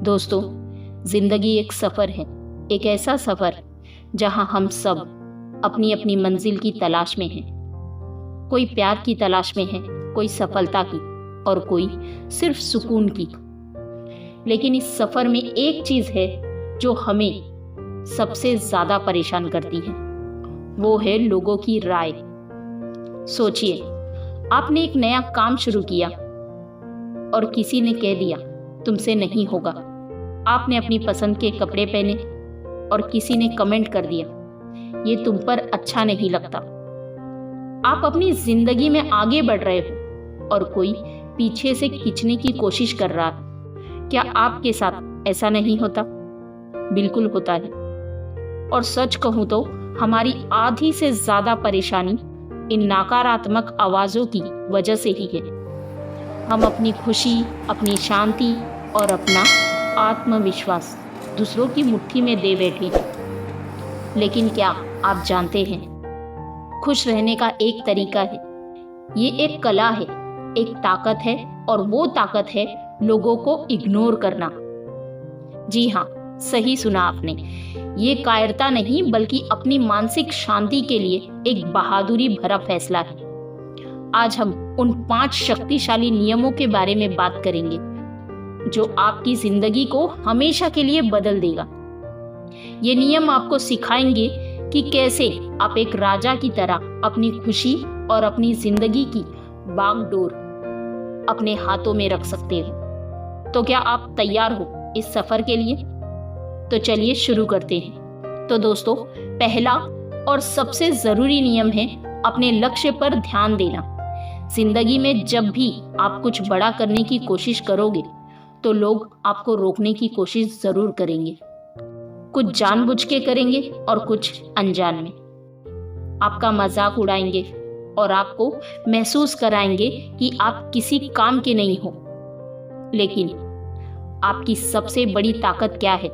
दोस्तों, जिंदगी एक सफ़र है। एक ऐसा सफ़र जहां हम सब अपनी अपनी मंजिल की तलाश में हैं। कोई प्यार की तलाश में है, कोई सफलता की और कोई सिर्फ सुकून की। लेकिन इस सफ़र में एक चीज़ है जो हमें सबसे ज़्यादा परेशान करती है, वो है लोगों की राय। सोचिए, आपने एक नया काम शुरू किया और किसी ने कह दिया तुमसे नहीं होगा। आपने अपनी पसंद के कपड़े पहने और किसी ने कमेंट कर दिया ये तुम पर अच्छा नहीं लगता। आप अपनी जिंदगी में आगे बढ़ रहे हो और कोई पीछे से खींचने की कोशिश कर रहा है। क्या आपके साथ ऐसा नहीं होता? बिल्कुल होता है। और सच कहूं तो हमारी आधी से ज्यादा परेशानी इन नकारात्मक आवाजों की वजह से ही है। हम अपनी खुशी, अपनी शांति और अपना आत्मविश्वास दूसरों की मुट्ठी में दे बैठे हैं। लेकिन क्या आप जानते हैं, खुश रहने का एक तरीका है। ये एक कला है, एक ताकत है, और वो ताकत है लोगों को इग्नोर करना। जी हाँ, सही सुना आपने। ये कायरता नहीं बल्कि अपनी मानसिक शांति के लिए एक बहादुरी भरा फैसला है। आज हम उन 5 शक्तिशाली नियमों के बारे में बात करेंगे जो आपकी जिंदगी को हमेशा के लिए बदल देगा। ये नियम आपको सिखाएंगे कि कैसे आप एक राजा की तरह अपनी खुशी और अपनी जिंदगी की बागडोर अपने हाथों में रख सकते हो। तो क्या आप तैयार हो इस सफर के लिए? तो चलिए शुरू करते हैं। तो दोस्तों, पहला और सबसे जरूरी नियम है अपने लक्ष्य पर ध्यान देना। जिंदगी में जब भी आप कुछ बड़ा करने की कोशिश करोगे तो लोग आपको रोकने की कोशिश जरूर करेंगे। कुछ जानबूझ के करेंगे और कुछ अनजान में। आपका मजाक उड़ाएंगे और आपको महसूस कराएंगे कि आप किसी काम के नहीं हो। लेकिन आपकी सबसे बड़ी ताकत क्या है?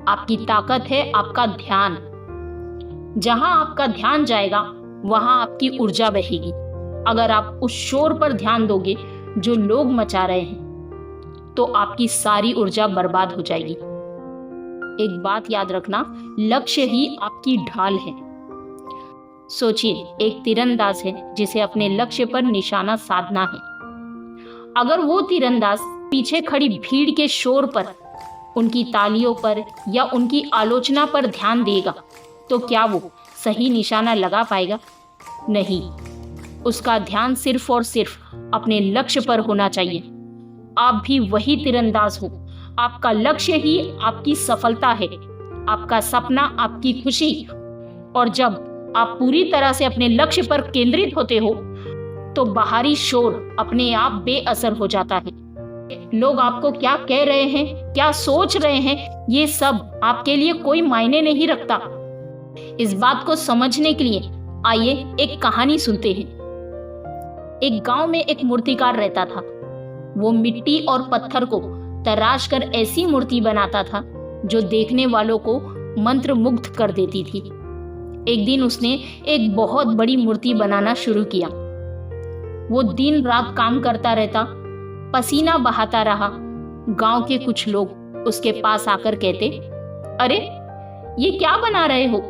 आपकी ताकत है आपका ध्यान। जहां आपका ध्यान जाएगा वहां आपकी ऊर्जा बहेगी। अगर आप उस शोर पर ध्यान दोगे जो लोग मचा रहे हैं तो आपकी सारी ऊर्जा बर्बाद हो जाएगी। एक बात याद रखना, लक्ष्य ही आपकी ढाल है। सोचिए, एक तीरंदाज है जिसे अपने लक्ष्य पर निशाना साधना है। अगर वो तीरंदाज पीछे खड़ी भीड़ के शोर पर, उनकी तालियों पर या उनकी आलोचना पर ध्यान देगा तो क्या वो सही निशाना लगा पाएगा? नहीं। उसका ध्यान सिर्फ और सिर्फ अपने लक्ष्य पर होना चाहिए। आप भी वही तीरंदाज हो। आपका लक्ष्य ही आपकी सफलता है, आपका सपना आपकी खुशी। और जब आप पूरी तरह से अपने लक्ष्य पर केंद्रित होते हो तो बाहरी शोर अपने आप बेअसर हो जाता है। लोग आपको क्या कह रहे हैं, क्या सोच रहे हैं, ये सब आपके लिए कोई मायने नहीं रखता। इस बात को समझने के लिए आइए एक कहानी सुनते हैं। एक गांव में एक मूर्तिकार रहता था। वो मिट्टी और पत्थर को तराश कर ऐसी मूर्ति बनाता था जो देखने वालों को मंत्रमुग्ध कर देती थी। एक दिन उसने एक बहुत बड़ी मूर्ति बनाना शुरू किया। वो दिन रात काम करता रहता, पसीना बहाता रहा। गांव के कुछ लोग उसके पास आकर कहते, अरे ये क्या बना रहे हो?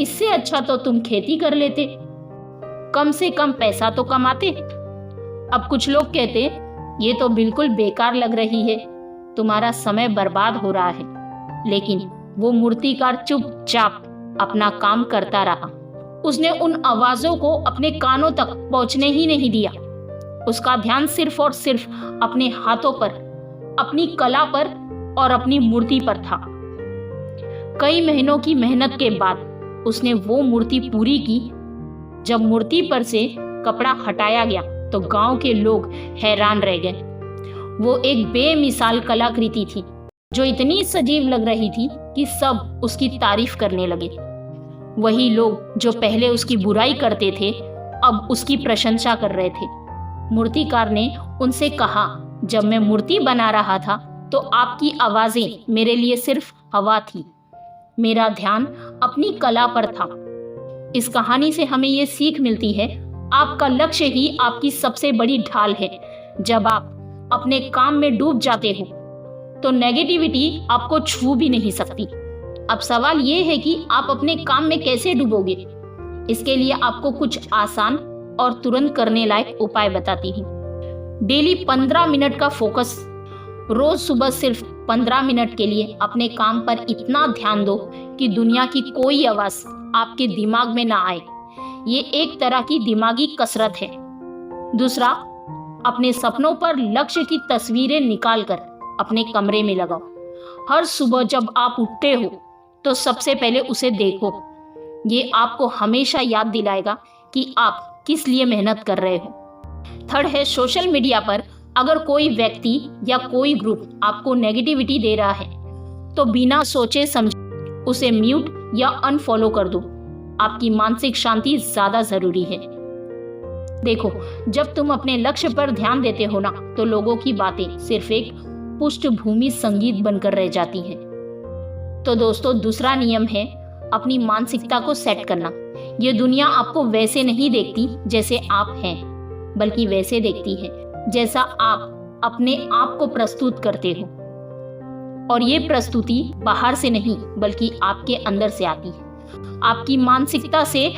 इससे अच्छा तो तुम खेती कर लेते, कम से कम पैसा तो कमाते। अब कुछ लोग कहते, ये तो बिल्कुल बेकार लग रही है, तुम्हारा समय बर्बाद हो रहा है। लेकिन वो मूर्तिकार चुपचाप अपना काम करता रहा। उसने उन आवाजों को अपने कानों तक पहुंचने ही नहीं दिया। उसका ध्यान सिर्फ और सिर्फ अपने हाथों पर, अपनी कला पर और अपनी मूर्ति पर था। कई महीनों की मेहनत के बाद उसने वो मूर्ति पूरी की। जब मूर्ति पर से कपड़ा हटाया गया तो गांव के लोग हैरान रह गए। वो एक बेमिसाल कलाकृति थी जो इतनी सजीव लग रही थी कि सब उसकी तारीफ करने लगे। वही लोग जो पहले उसकी बुराई करते थे अब उसकी प्रशंसा कर रहे थे। मूर्तिकार ने उनसे कहा, जब मैं मूर्ति बना रहा था तो आपकी आवाजें मेरे लिए सिर्फ हवा थी, मेरा ध्यान अपनी कला पर था। इस कहानी से हमें ये सीख मिलती है, आपका लक्ष्य ही आपकी सबसे बड़ी ढाल है। जब आप अपने काम में डूब जाते हो तो नेगेटिविटी आपको छू भी नहीं सकती। अब सवाल ये है कि आप अपने काम में कैसे डूबोगे। इसके लिए आपको कुछ आसान और तुरंत करने लायक उपाय बताती हूँ। डेली 15 मिनट का फोकस। रोज सुबह सिर्फ 15 मिनट के लिए अपने काम पर इतना ध्यान दो कि दुनिया की कोई आवाज आपके दिमाग में ना आए। ये एक तरह की दिमागी कसरत है। दूसरा, अपने सपनों पर लक्ष्य की तस्वीरें निकालकर अपने कमरे में लगाओ। हर सुबह जब आप उठते हो तो सबसे पहले उसे देखो। ये आपको हमेशा याद दिलाएगा कि आप किस लिए मेहनत कर रहे हो। थर्ड है, सोशल मीडिया पर अगर कोई व्यक्ति या कोई ग्रुप आपको नेगेटिविटी दे रहा है तो बिना सोचे समझे उसे म्यूट या अनफॉलो कर दो। आपकी मानसिक शांति ज्यादा जरूरी है। देखो, जब तुम अपने लक्ष्य पर ध्यान देते हो ना, तो लोगों की बातें सिर्फ एक पृष्ठभूमि संगीत बनकर रह जाती हैं। तो दोस्तों, दूसरा नियम है अपनी मानसिकता को सेट करना। ये दुनिया आपको वैसे नहीं देखती जैसे आप हैं, बल्कि वैसे देखती है जैसा आप अपने आप को प्रस्तुत करते हो। और ये प्रस्तुति बाहर से नहीं बल्कि आपके अंदर से आती है। आपकी मानसिकता से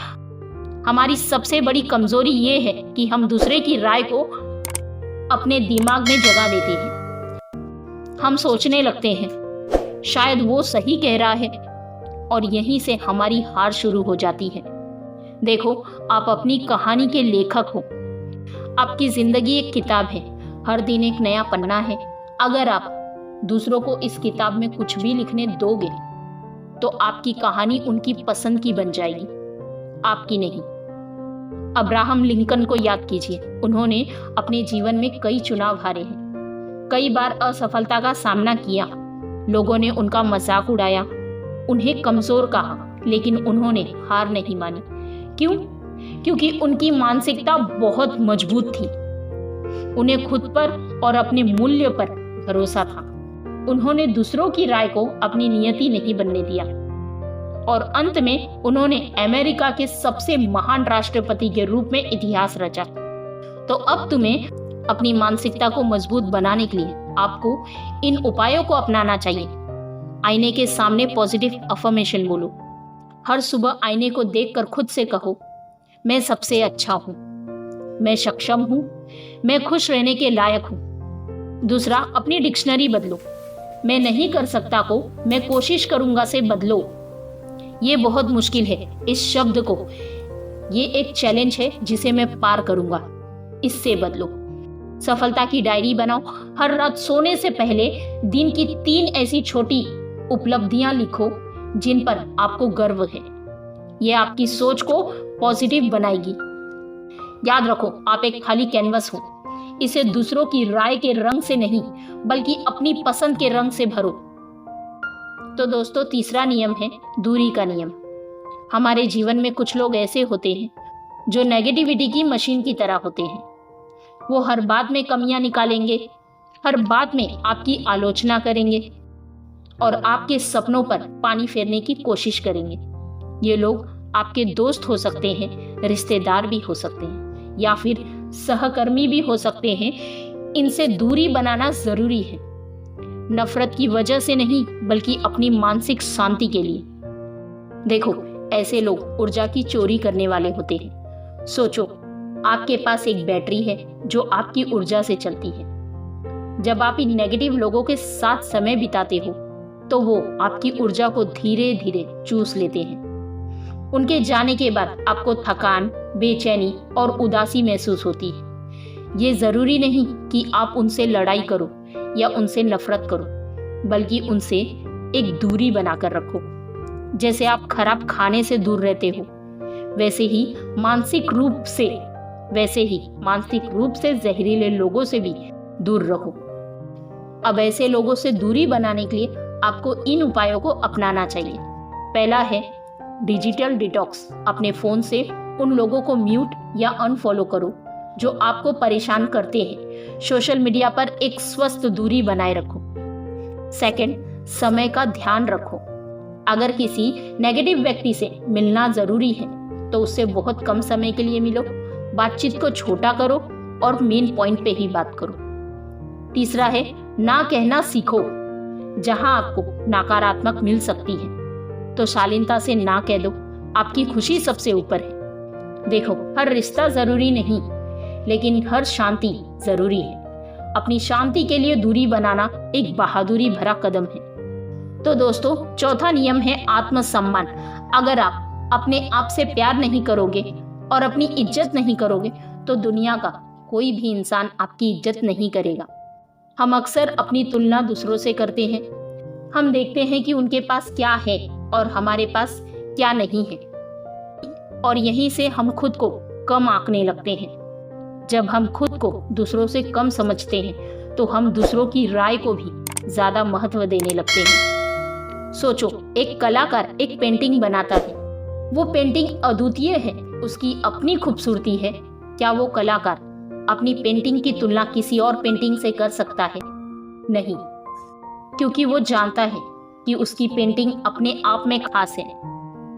हमारी सबसे बड़ी कमजोरी ये है कि हम दूसरे की राय को अपने दिमाग में जगह देते हैं। हम सोचने लगते हैं शायद वो सही कह रहा है, और यहीं से हमारी हार शुरू हो जाती है। देखो, आप अपनी कहानी के लेखक हो। आपकी जिंदगी एक किताब है, हर दिन एक नया पन्ना है। अगर आप दूसरों को इस किताब में कुछ भी लिखने दोगे तो आपकी कहानी उनकी पसंद की बन जाएगी, आपकी नहीं। अब्राहम लिंकन को याद कीजिए। उन्होंने अपने जीवन में कई चुनाव हारे हैं, कई बार असफलता का सामना किया। लोगों ने उनका मजाक उड़ाया, उन्हें कमजोर कहा, लेकिन उन्होंने हार नहीं मानी। क्यों? क्योंकि उनकी मानसिकता बहुत मजबूत थी। उन्हें खुद पर और अपने मूल्य पर भरोसा था। उन्होंने दूसरों की राय को अपनी नियति नहीं बनने दिया, और अंत में उन्होंने अमेरिका के सबसे महान राष्ट्रपति के रूप में इतिहास रचा। तो अब तुम्हें अपनी मानसिकता को मजबूत बनाने के लिए आपको इन उपायों को अपनाना चाहिए। आईने के सामने पॉजिटिव अफर्मेशन बोलो। हर सुबह आईने को देखकर खुद से कहो, मैं सबसे अच्छा हूं, मैं सक्षम हूं, मैं खुश रहने के लायक हूं। दूसरा, अपनी डिक्शनरी बदलो। मैं नहीं कर सकता को मैं कोशिश करूंगा से बदलो। ये बहुत मुश्किल है इस शब्द को, ये एक चैलेंज है जिसे मैं पार करूंगा, इससे बदलो। सफलता की डायरी बनाओ। हर रात सोने से पहले दिन की 3 ऐसी छोटी उपलब्धियां लिखो जिन पर आपको गर्व है। यह आपकी सोच को पॉजिटिव बनाएगी। याद रखो, आप एक खाली कैनवस हो। इसे दूसरों की राय के रंग से नहीं बल्कि अपनी पसंद के रंग से भरो। तो दोस्तों, तीसरा नियम है दूरी का नियम। हमारे जीवन में कुछ लोग ऐसे होते हैं जो नेगेटिविटी की मशीन की तरह होते हैं। वो हर बात में कमियां निकालेंगे, हर बात में आपकी आलोचना करेंगे और आपके सपनों पर पानी फेरने की कोशिश करेंगे। ये लोग आपके दोस्त हो सकते हैं, रिश्तेदार भी हो सकते हैं, या फिर सहकर्मी भी हो सकते हैं। इनसे दूरी बनाना जरूरी है, नफरत की वजह से नहीं बल्कि अपनी मानसिक शांति के लिए। देखो, ऐसे लोग ऊर्जा की चोरी करने वाले होते हैं। सोचो, आपके पास एक बैटरी है जो आपकी ऊर्जा से चलती है। जब आप इन नेगेटिव लोगों के साथ समय बिताते हो तो वो आपकी ऊर्जा को धीरे धीरे चूस लेते हैं। उनके जाने के बाद आपको थकान, बेचैनी और उदासी महसूस होती है। ये जरूरी नहीं कि आप उनसे लड़ाई करो या उनसे नफरत करो, बल्कि उनसे एक दूरी बनाकर रखो। जैसे आप खराब खाने से दूर रहते हो, वैसे ही मानसिक रूप से जहरीले लोगों से भी दूर रहो। अब ऐसे लोगों से दूरी बनाने के लिए आपको इन उपायों को अपनाना चाहिए। पहला है डिजिटल डिटॉक्स। अपने फोन से उन लोगों को म्यूट या अनफॉलो करो जो आपको परेशान करते हैं। सोशल मीडिया पर एक स्वस्थ दूरी बनाए रखो। सेकंड, समय का ध्यान रखो। अगर किसी नेगेटिव व्यक्ति से मिलना जरूरी है तो उससे बहुत कम समय के लिए मिलो। बातचीत को छोटा करो और मेन पॉइंट पे ही बात करो। तीसरा है ना कहना सीखो। जहां आपको नकारात्मक मिल सकती है, तो शालीनता से ना कह दो, आपकी खुशी सबसे ऊपर है। देखो, हर रिश्ता जरूरी नहीं, लेकिन हर शांति जरूरी है। अपनी शांति के लिए दूरी बनाना एक बहादुरी भरा कदम है। तो दोस्तों, चौथा नियम है आत्मसम्मान। अगर आप अपने आप से प्यार नहीं करोगे और अपनी इज्जत नहीं करोगे, तो दुनिया का कोई भी इंसान आपकी इज्जत नहीं करेगा। हम अक्सर अपनी तुलना दूसरों से करते हैं। हम देखते हैं कि उनके पास क्या है और हमारे पास क्या नहीं है, और यहीं से हम खुद को कम आंकने लगते हैं। जब हम खुद को दूसरों से कम समझते हैं, तो हम दूसरों की राय को भी ज्यादा महत्व देने लगते हैं। सोचो, एक कलाकार एक पेंटिंग बनाता है। वो पेंटिंग अद्वितीय है, उसकी अपनी खूबसूरती है। क्या वो कलाकार अपनी पेंटिंग की तुलना किसी और पेंटिंग से कर सकता है? नहीं, क्योंकि वो जानता है कि उसकी पेंटिंग अपने आप में खास है।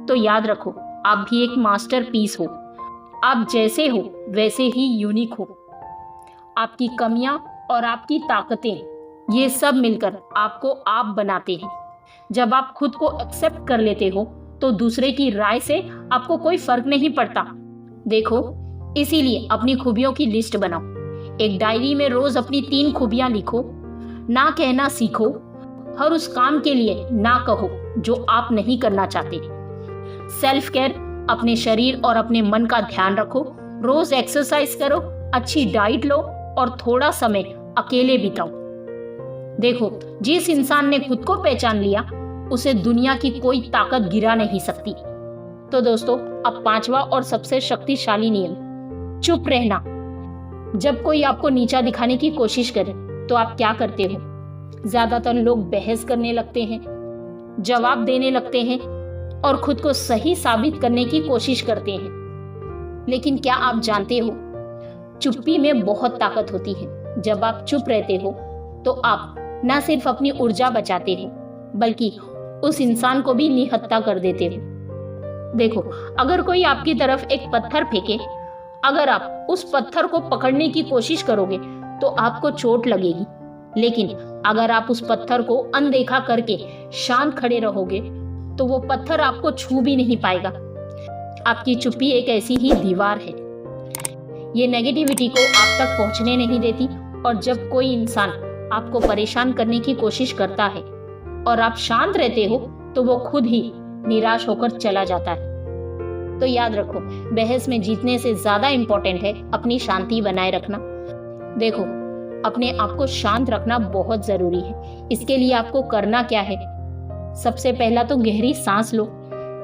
तो याद रखो, आप भी एक मास्टरपीस हो। आप जैसे हो वैसे ही यूनिक हो। आपकी कमियां और आपकी ताकतें, ये सब मिलकर आपको आप बनाते हैं। जब आप खुद को एक्सेप्ट कर लेते हो, तो दूसरे की राय से आपको कोई फर्क नहीं पड़ता। देखो, इसीलिए अपनी खूबियों की लिस्ट बनाओ। एक डायरी में रोज अपनी 3 खूबियां लिखो। ना कहना सीखो। हर उस काम के लिए ना कहो जो आप नहीं करना चाहते। सेल्फ केयर, अपने शरीर और अपने मन का ध्यान रखो। रोज एक्सरसाइज करो, अच्छी डाइट लो और थोड़ा समय अकेले बिताओ। देखो, जिस इंसान ने खुद को पहचान लिया, उसे दुनिया की कोई ताकत गिरा नहीं सकती। तो दोस्तों, अब 5वां और सबसे शक्तिशाली नियम, चुप रहना। जब कोई आपको नीचा दिखाने की कोशिश करे, तो आप क्या करते हो? ज्यादातर लोग बहस करने लगते हैं, जवाब देने लगते हैं और खुद को सही साबित करने की कोशिश करते हैं। लेकिन क्या आप जानते हो, चुप्पी में बहुत ताकत होती है। जब आप चुप रहते हो, तो आप न सिर्फ अपनी ऊर्जा बचाते हो, बल्कि उस इंसान को भी निहत्था कर देते हो। देखो, अगर कोई आपकी तरफ एक पत्थर फेंके, अगर आप उस पत्थर को पकड़ने की कोशिश करोगे, तो आपको चोट लगेगी। लेकिन अगर आप उस पत्थर को अनदेखा करके शांत खड़े रहोगे, तो वो पत्थर आपको छू भी नहीं पाएगा। आपकी चुप्पी एक ऐसी ही दीवार है। ये नेगेटिविटी को आप तक पहुंचने नहीं देती, और जब कोई इंसान आपको परेशान करने की कोशिश करता है और आप शांत रहते हो, तो वो खुद ही निराश होकर चला जाता है। तो याद रखो, बहस में जीतने से ज्यादा इंपॉर्टेंट है अपनी शांति बनाए रखना। देखो, अपने आप को शांत रखना बहुत जरूरी है। इसके लिए आपको करना क्या है? सबसे पहला तो गहरी सांस लो।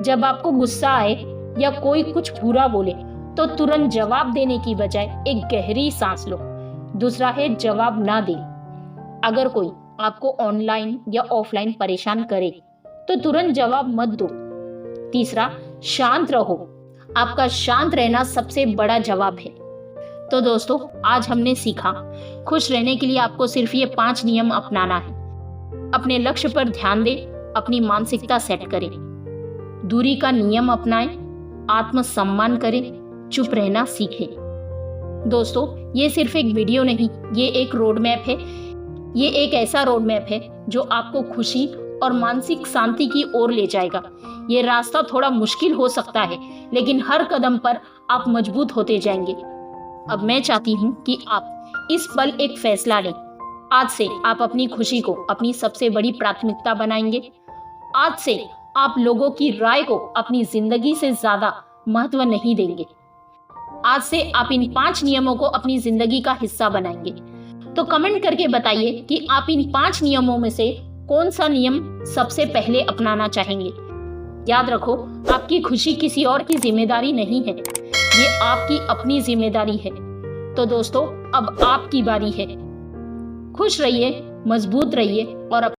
जब आपको गुस्सा आए या कोई कुछ बुरा बोले, तो तुरंत जवाब देने की बजाय एक गहरी सांस लो। दूसरा है जवाब ना दे। अगर कोई आपको ऑनलाइन या ऑफलाइन परेशान करे, तो तुरंत जवाब मत दो। तीसरा, शांत रहो। आपका शांत रहना सबसे बड़ा जवाब है। तो दोस्तों, आज हमने सीखा, खुश रहने के लिए आपको सिर्फ ये 5 नियम अपनाना है। अपने लक्ष्य पर ध्यान दें, अपनी मानसिकता सेट करें, दूरी का नियम अपनाएं, आत्मसम्मान करें, चुप रहना सीखें। दोस्तों, ये सिर्फ एक वीडियो नहीं, ये एक रोड मैप है। ये एक ऐसा रोड मैप है जो आपको खुशी और मानसिक शांति की ओर ले जाएगा। ये रास्ता थोड़ा मुश्किल हो सकता है, लेकिन हर कदम पर आप मजबूत होते जाएंगे। अब मैं चाहती हूँ कि आप इस पल एक फैसला लें। आज से आप अपनी खुशी को अपनी सबसे बड़ी प्राथमिकता बनाएंगे। आज से आप लोगों की राय को अपनी जिंदगी से ज्यादा महत्व नहीं देंगे। आज से आप इन 5 नियमों को अपनी जिंदगी का हिस्सा बनाएंगे। तो कमेंट करके बताइए कि आप इन 5 नियमों में से कौन सा नियम सबसे पहले अपनाना चाहेंगे। याद रखो, आपकी खुशी किसी और की जिम्मेदारी नहीं है, ये आपकी अपनी जिम्मेदारी है। तो दोस्तों, अब आपकी बारी है। खुश रहिए, मजबूत रहिए और